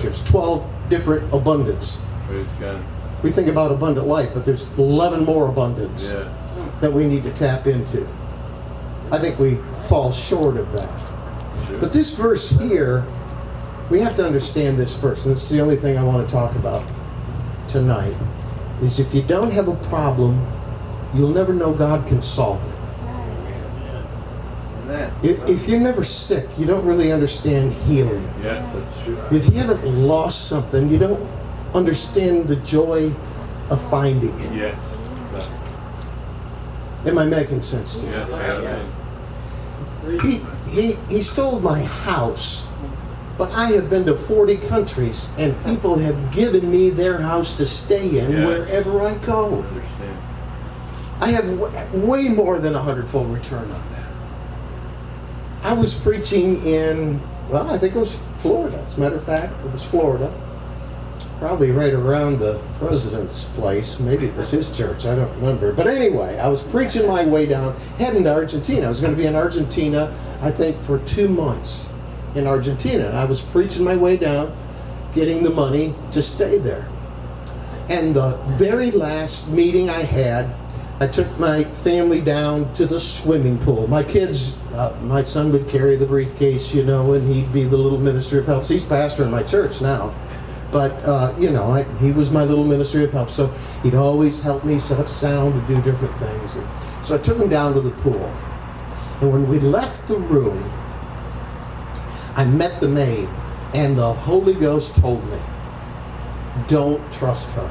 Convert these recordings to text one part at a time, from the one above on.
scriptures, 12 different abundance. Praise God. We think about abundant life, but there's 11 more abundance that we need to tap into. I think we fall short of that. Sure. But this verse here, we have to understand this first, and it's the only thing I want to talk about tonight, is if you don't have a problem, you'll never know God can solve it. If you're never sick, you don't really understand healing. Yes, that's true. If you haven't lost something, you don't understand the joy of finding it. Yes. Am I making sense to you? Yes, amen. He stole my house, but I have been to 40 countries, and people have given me their house to stay in wherever I go. Understand. I have way more than 100-fold return on that. I was preaching in, well, I think it was Florida. As a matter of fact, it was Florida. Probably right around the president's place. Maybe it was his church. I don't remember. But anyway, I was preaching my way down, heading to Argentina. I was going to be in Argentina, I think, for 2 months in Argentina. And I was preaching my way down, getting the money to stay there. And the very last meeting I had, I took my family down to the swimming pool. My kids, my son would carry the briefcase, you know, and he'd be the little ministry of helps. He's pastor in my church now. But, you know, he was my little ministry of help. So he'd always help me set up sound and do different things. And so I took him down to the pool. And when we left the room, I met the maid. And the Holy Ghost told me, don't trust her.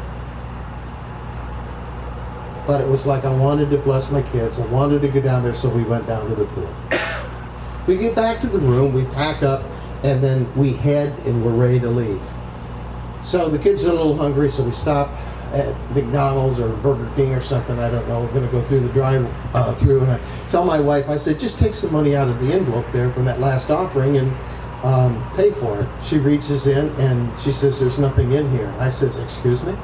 But it was like I wanted to bless my kids. I wanted to go down there, so we went down to the pool. We get back to the room, we pack up, and then we head and we're ready to leave. So the kids are a little hungry, so we stop at McDonald's or Burger King or something. I don't know. We're going to go through the drive-through, and I tell my wife, I said, just take some money out of the envelope there from that last offering and pay for it. She reaches in and she says, there's nothing in here. I says, excuse me?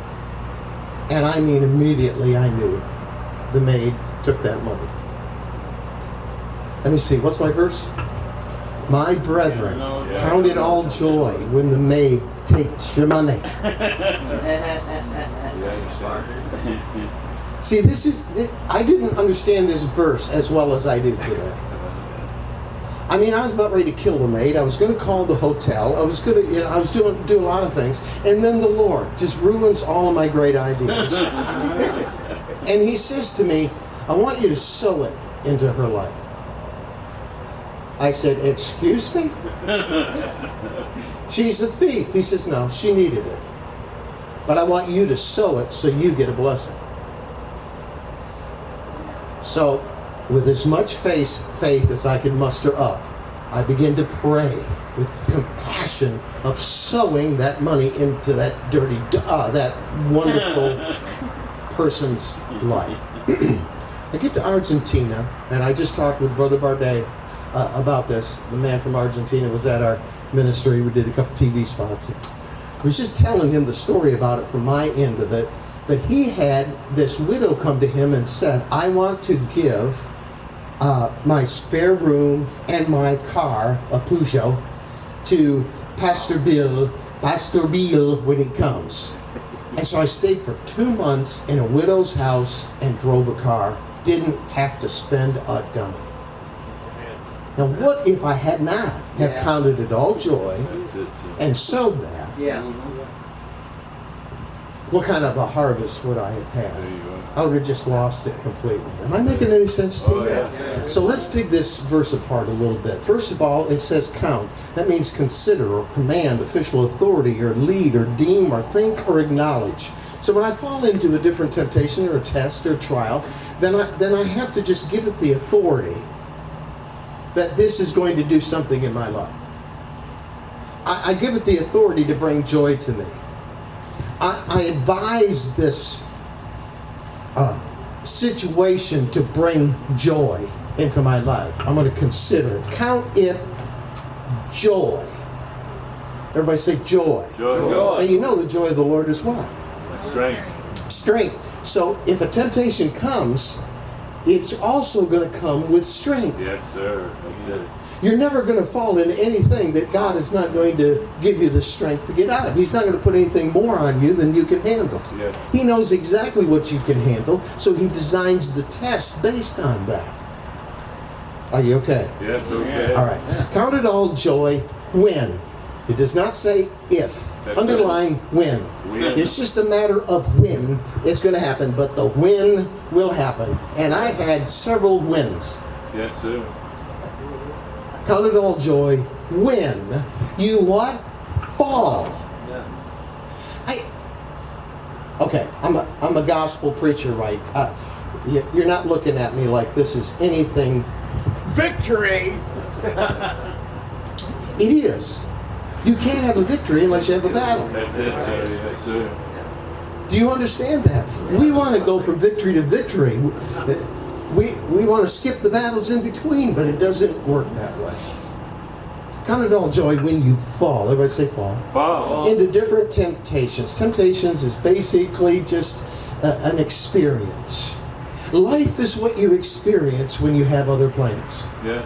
And I mean, immediately I knew the maid took that money. Let me see, what's my verse? My brethren, count it all joy when the maid takes your money. See, I didn't understand this verse as well as I do today. I mean, I was about ready to kill the maid. I was going to call the hotel. I was going to, you know, I was doing a lot of things. And then the Lord just ruins all of my great ideas. And he says to me, I want you to sow it into her life. I said, excuse me? She's a thief. He says, no, she needed it. But I want you to sow it so you get a blessing. So, with as much faith as I could muster up, I began to pray with compassion of sowing that money into that that wonderful person's life. I get to Argentina, and I just talked with Brother Bardet about this. The man from Argentina was at our ministry. We did a couple TV spots. I was just telling him the story about it from my end of it. But he had this widow come to him and said, I want to give my spare room and my car, a Peugeot, to Pastor Bill when he comes. And so I stayed for 2 months in a widow's house and drove a car. Didn't have to spend a dime. Now what if I had not have counted it all joy and sowed that? Yeah. What kind of a harvest would I have had? I would have just lost it completely. Am I making any sense to you? Yeah. So let's dig this verse apart a little bit. First of all, it says count. That means consider or command, official authority, or lead, or deem, or think, or acknowledge. So when I fall into a different temptation or a test or a trial, then I have to just give it the authority that this is going to do something in my life. I give it the authority to bring joy to me. I advise this situation to bring joy into my life. I'm going to consider it. Count it joy. Everybody say joy. Joy. And you know the joy of the Lord is what? Strength. Strength. So if a temptation comes, it's also going to come with strength. Yes, sir. That's it. You're never going to fall into anything that God is not going to give you the strength to get out of. He's not going to put anything more on you than you can handle. Yes. He knows exactly what you can handle, so He designs the test based on that. Are you okay? Yes, okay. All right. Count it all joy when. It does not say if. That's Underline when. When. It's just a matter of when it's going to happen, but the when will happen. And I've had several wins. Yes, sir. Count it all joy when you what? Fall. Okay, I'm a gospel preacher, right? You're not looking at me like this is anything. Victory! It is. You can't have a victory unless you have a battle. That's it, sir. Yes, sir. Do you understand that? We want to go from victory to victory. We want to skip the battles in between, but it doesn't work that way. Count it all joy when you fall. Everybody say fall. Fall. Into different temptations. Temptations is basically just an experience. Life is what you experience when you have other plans. Yeah.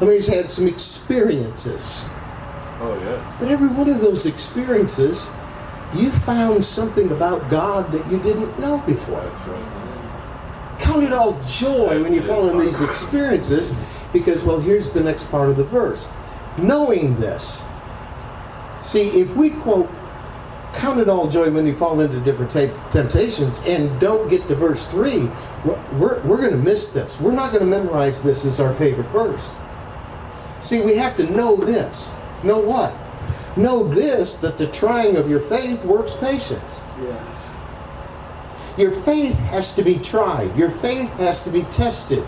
I mean, he's had some experiences. Oh, yeah. But every one of those experiences, you found something about God that you didn't know before. That's right. Count it all joy when you fall in these experiences, because, well, here's the next part of the verse. Knowing this. See, if we quote, count it all joy when you fall into different temptations, and don't get to verse 3, we're going to miss this. We're not going to memorize this as our favorite verse. See, we have to know this. Know what? Know this, that the trying of your faith works patience. Yes. Your faith has to be tried. Your faith has to be tested.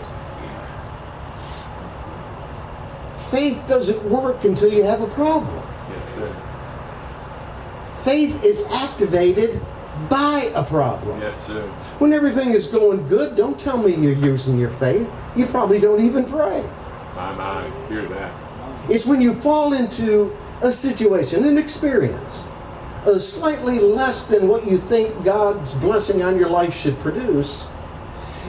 Faith doesn't work until you have a problem. Yes, sir. Faith is activated by a problem. Yes, sir. When everything is going good, don't tell me you're using your faith. You probably don't even pray. My, hear that. It's when you fall into a situation, an experience, slightly less than what you think God's blessing on your life should produce.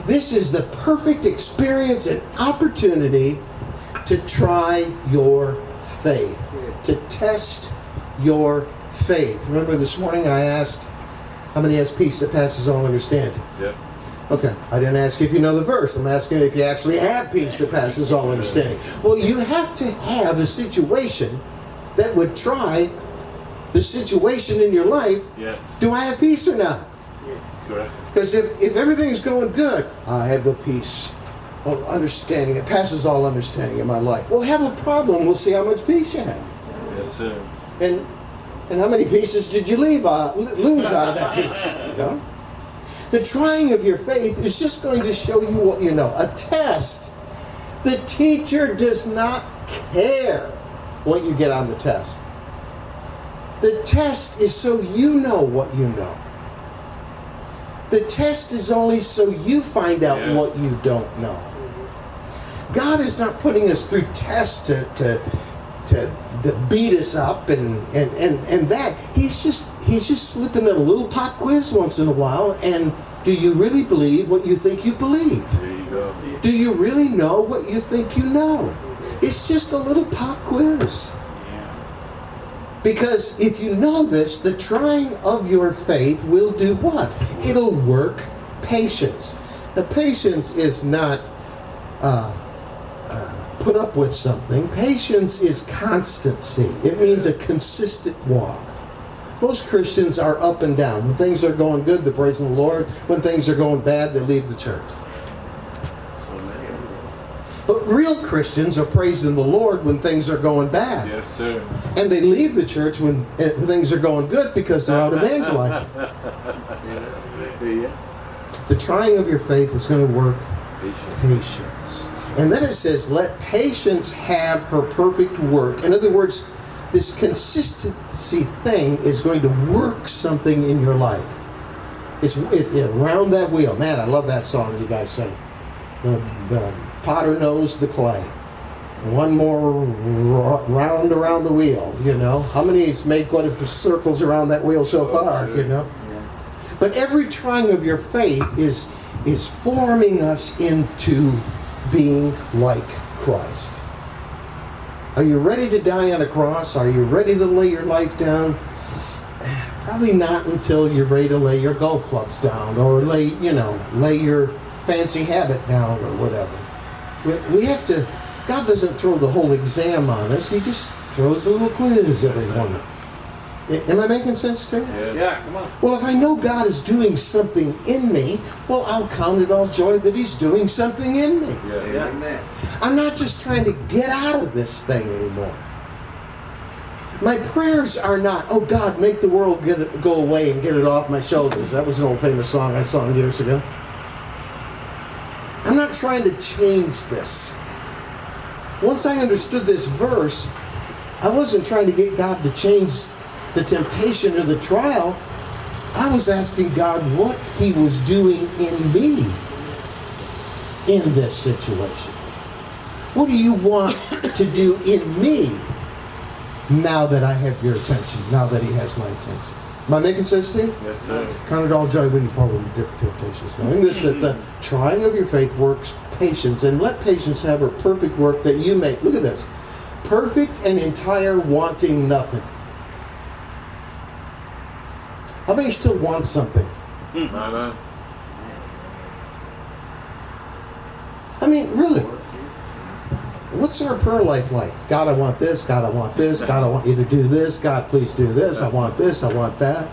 This is the perfect experience and opportunity to try your faith, to test your faith. Remember this morning I asked, how many has peace that passes all understanding? Yep. Okay, I didn't ask you if you know the verse. I'm asking if you actually have peace that passes all understanding. Well, you have to have a situation that would try the situation in your life. Yes. Do I have peace or not? Correct. Because if everything's going good, I have the peace of understanding. It passes all understanding in my life. Well, have a problem. We'll see how much peace you have. Yes, sir. And how many pieces did you lose out of that piece? You know? The trying of your faith is just going to show you what you know. A test. The teacher does not care what you get on the test. The test is so you know what you know. The test is only so you find out what you don't know. God is not putting us through tests to beat us up and that. He's just slipping in a little pop quiz once in a while. And do you really believe what you think you believe? There you go. Do you really know what you think you know? It's just a little pop quiz. Because if you know this, the trying of your faith will do what? It'll work patience. Now, patience is not put up with something. Patience is constancy. It means a consistent walk. Most Christians are up and down. When things are going good, they're praising the Lord. When things are going bad, they leave the church. But real Christians are praising the Lord when things are going bad. Yes, sir. And they leave the church when things are going good because they're out evangelizing. The trying of your faith is going to work patience. And then it says, let patience have her perfect work. In other words, this consistency thing is going to work something in your life. It's round that wheel. Man, I love that song you guys sing. The potter knows the clay. One more round around the wheel, you know. How many has made quite a few circles around that wheel so far, you know? But every trying of your faith is forming us into being like Christ? Are you ready to die on a cross? Are you ready to lay your life down? Probably not until you're ready to lay your golf clubs down or lay your fancy habit down or whatever. We have to, God doesn't throw the whole exam on us. He just throws a little quiz at everyone. Am I making sense to you? Yeah, come on. Well, if I know God is doing something in me, well, I'll count it all joy that He's doing something in me. Yeah. Amen. I'm not just trying to get out of this thing anymore. My prayers are not, oh God, make the world go away and get it off my shoulders. That was an old famous song I sung years ago. I'm not trying to change this. Once I understood this verse, I wasn't trying to get God to change the temptation or the trial. I was asking God what He was doing in me in this situation. What do you want to do in me now that I have your attention, now that He has my attention? Am I making sense to you? Yes, sir. Count it all joy when you fall into different temptations, knowing this, that the trying of your faith works patience, and let patience have her perfect work, that you may, look at this, perfect and entire, wanting nothing. How many still want something? Amen. I mean, really. What's our prayer life like? God, I want this. God, I want this. God, I want you to do this. God, please do this. I want this. I want that.